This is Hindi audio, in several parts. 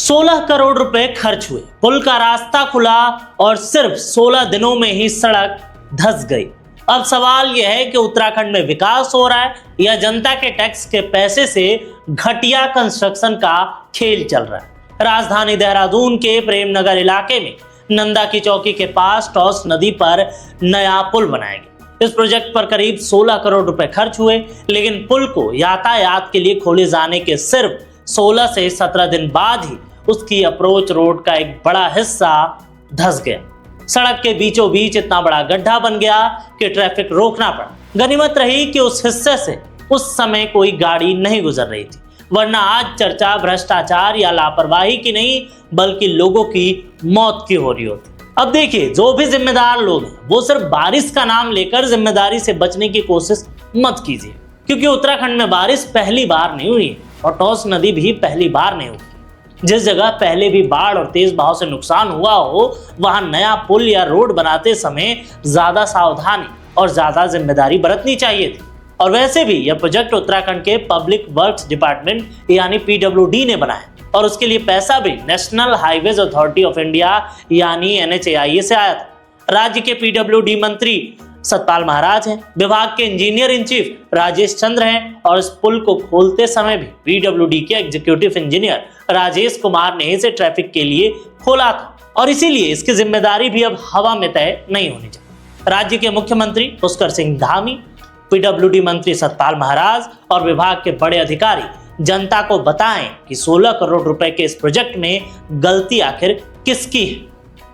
16 करोड़ रुपए खर्च हुए, पुल का रास्ता खुला और सिर्फ 16 दिनों में ही सड़क धंस गई। अब सवाल यह है कि उत्तराखंड में विकास हो रहा है या जनता के टैक्स के पैसे से घटिया कंस्ट्रक्शन का खेल चल रहा है। राजधानी देहरादून के प्रेमनगर इलाके में नंदा की चौकी के पास टॉस नदी पर नया पुल बनाया गया। इस प्रोजेक्ट पर करीब 16 करोड़ रुपए खर्च हुए, लेकिन पुल को यातायात के लिए खोले जाने के सिर्फ 16 से 17 दिन बाद ही उसकी अप्रोच रोड का एक बड़ा हिस्सा धंस गया। सड़क के बीचों बीच इतना बड़ा गड्ढा बन गया कि ट्रैफिक रोकना पड़ा। गनीमत रही कि उस हिस्से से उस समय कोई गाड़ी नहीं गुजर रही थी, वरना आज चर्चा भ्रष्टाचार या लापरवाही की नहीं बल्कि लोगों की मौत की हो रही होती। अब देखिए, जो भी जिम्मेदार लोग हैं वो सिर्फ बारिश का नाम लेकर जिम्मेदारी से बचने की कोशिश मत कीजिए, क्योंकि उत्तराखंड में बारिश पहली बार नहीं हुई और टॉस नदी भी पहली बार नहीं हुई। जिस जगह पहले भी बाढ़ और तेज बहाव से नुकसान हुआ हो, वहां नया पुल या रोड बनाते समय ज्यादा सावधानी और ज्यादा जिम्मेदारी बरतनी चाहिए थी। और वैसे भी यह प्रोजेक्ट उत्तराखंड के पब्लिक वर्क्स डिपार्टमेंट यानी PWD ने बनाया और उसके लिए पैसा भी national highways authority of India यानी NHAI से आया था। राज्य के PWD मंत्री सतपाल महाराज हैं, विभाग के इंजीनियर इन चीफ राजेश चंद्र हैं और इस पुल को खोलते समय भी PWD के एग्जीक्यूटिव इंजीनियर राजेश कुमार ने इसे ट्रैफिक के लिए खोला था और इसीलिए इसकी जिम्मेदारी भी अब हवा में तय नहीं होनी चाहिए। राज्य के मुख्यमंत्री पुष्कर सिंह धामी, PWD मंत्री सतपाल महाराज और विभाग के बड़े अधिकारी जनता को बताएं कि 16 करोड़ रुपए के इस प्रोजेक्ट में गलती आखिर किसकी है।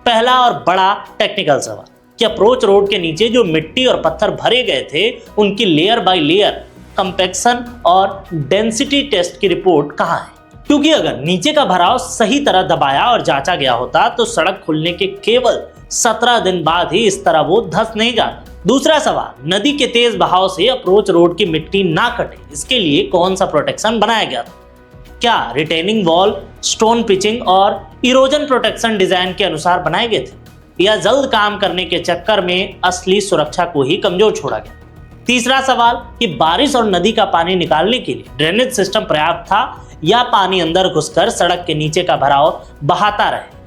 पहला और बड़ा टेक्निकल सवाल कि अप्रोच रोड के नीचे जो मिट्टी और पत्थर भरे गए थे उनकी लेयर बाय लेयर कंपैक्शन और डेंसिटी टेस्ट की रिपोर्ट कहाँ है? क्योंकि अगर नीचे का भराव सही तरह दबाया और जांचा गया होता तो सड़क खुलने के केवल 17 दिन बाद ही इस तरह वो धंस नहीं जाती। दूसरा सवाल, नदी के तेज बहाव से अप्रोच रोड की मिट्टी ना कटे, इसके लिए कौन सा प्रोटेक्शन बनाया गया था? क्या रिटेनिंग वॉल, स्टोन पिचिंग और इरोजन प्रोटेक्शन डिजाइन के अनुसार बनाए गए थे, या जल्द काम करने के चक्कर में असली सुरक्षा को ही कमजोर छोड़ा गया? तीसरा सवाल कि बारिश और नदी का पानी निकालने के लिए ड्रेनेज सिस्टम पर्याप्त था या पानी अंदर घुसकर सड़क के नीचे का भराव बहाता रहे?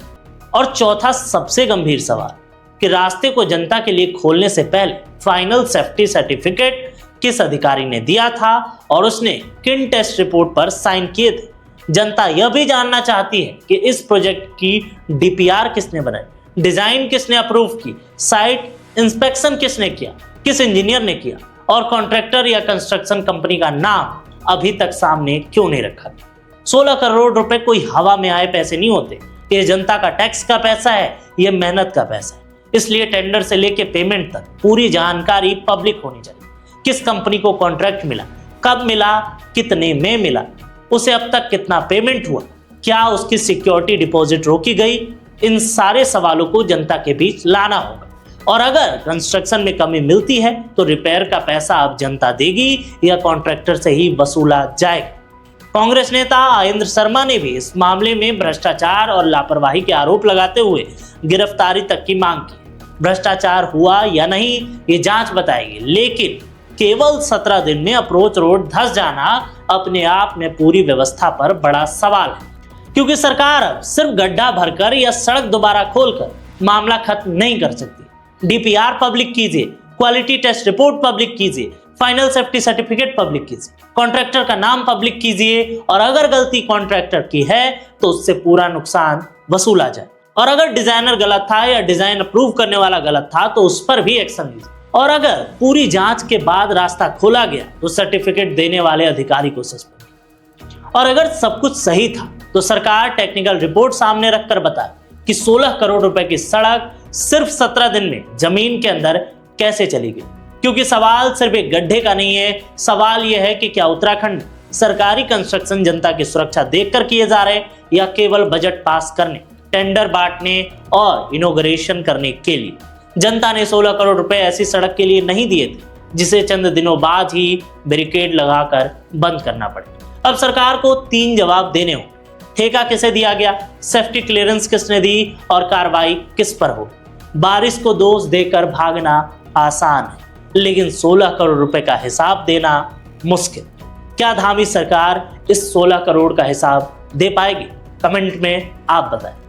और चौथा सबसे गंभीर सवाल कि रास्ते को जनता के लिए खोलने से पहले फाइनल सेफ्टी सर्टिफिकेट किस अधिकारी ने दिया था और उसने किन टेस्ट रिपोर्ट पर साइन किए थे? जनता यह भी जानना चाहती है कि इस प्रोजेक्ट की DPR किसने बनाई, डिजाइन किसने अप्रूव की, साइट इंस्पेक्शन किसने किया, किस इंजीनियर ने किया और कॉन्ट्रैक्टर या कंस्ट्रक्शन कंपनी का नाम अभी तक सामने क्यों नहीं रखा? 16 करोड़ रुपए कोई हवा में आए पैसे नहीं होते, ये जनता का टैक्स का पैसा है, ये मेहनत का पैसा है। इसलिए टेंडर से लेके पेमेंट तक पूरी जानकारी पब्लिक होनी चाहिए। किस कंपनी को कॉन्ट्रैक्ट मिला, कब मिला, कितने में मिला, उसे अब तक कितना पेमेंट हुआ, क्या उसकी सिक्योरिटी डिपॉजिट रोकी गई? इन सारे सवालों को जनता के बीच लाना होगा। और अगर कंस्ट्रक्शन में कमी मिलती है तो रिपेयर का पैसा अब जनता देगी या कॉन्ट्रैक्टर से ही वसूला जाएगा? कांग्रेस नेता आयेंद्र शर्मा ने भी इस मामले में भ्रष्टाचार और लापरवाही के आरोप लगाते हुए गिरफ्तारी तक की मांग की। भ्रष्टाचार हुआ या नहीं ये जांच बताएगी, लेकिन केवल 17 दिन में अप्रोच रोड धंस जाना अपने आप में पूरी व्यवस्था पर बड़ा सवाल है, क्योंकि सरकार अब सिर्फ गड्ढा भरकर या सड़क दोबारा खोलकर मामला खत्म नहीं कर सकती। DPR पब्लिक कीजिए, क्वालिटी टेस्ट रिपोर्ट पब्लिक कीजिए, फाइनल सेफ्टी सर्टिफिकेट पब्लिक कीजिए, कॉन्ट्रैक्टर का नाम पब्लिक कीजिए और अगर गलती कॉन्ट्रैक्टर की है तो उससे पूरा नुकसान वसूला जाए। और अगर डिजाइनर गलत था या डिजाइन अप्रूव करने वाला गलत था तो उस पर भी एक्शन लीजिए। और अगर पूरी जांच के बाद रास्ता खोला गया तो सर्टिफिकेट देने वाले अधिकारी को सस्पेंड। और अगर सब कुछ सही था तो सरकार टेक्निकल रिपोर्ट सामने रखकर बताए कि 16 करोड़ रुपए की सड़क सिर्फ 17 दिन में जमीन के अंदर कैसे चली गई। क्योंकि सवाल सिर्फ एक गड्ढे का नहीं है, सवाल यह है कि क्या उत्तराखंड सरकारी कंस्ट्रक्शन जनता की सुरक्षा देखकर किए जा रहे या केवल बजट पास करने, टेंडर बांटने और इनॉग्रेशन करने के लिए? जनता ने 16 करोड़ रुपए ऐसी सड़क के लिए नहीं दिए थे जिसे चंद दिनों बाद ही बैरिकेड लगाकर बंद करना पड़े। अब सरकार को 3 जवाब देने हों। ठेका किसे दिया गया, सेफ्टी क्लियरेंस किसने दी और कार्रवाई किस पर हो? बारिश को दोष देकर भागना आसान है, लेकिन 16 करोड़ रुपए का हिसाब देना मुश्किल। क्या धामी सरकार इस 16 करोड़ का हिसाब दे पाएगी? कमेंट में आप बताएं।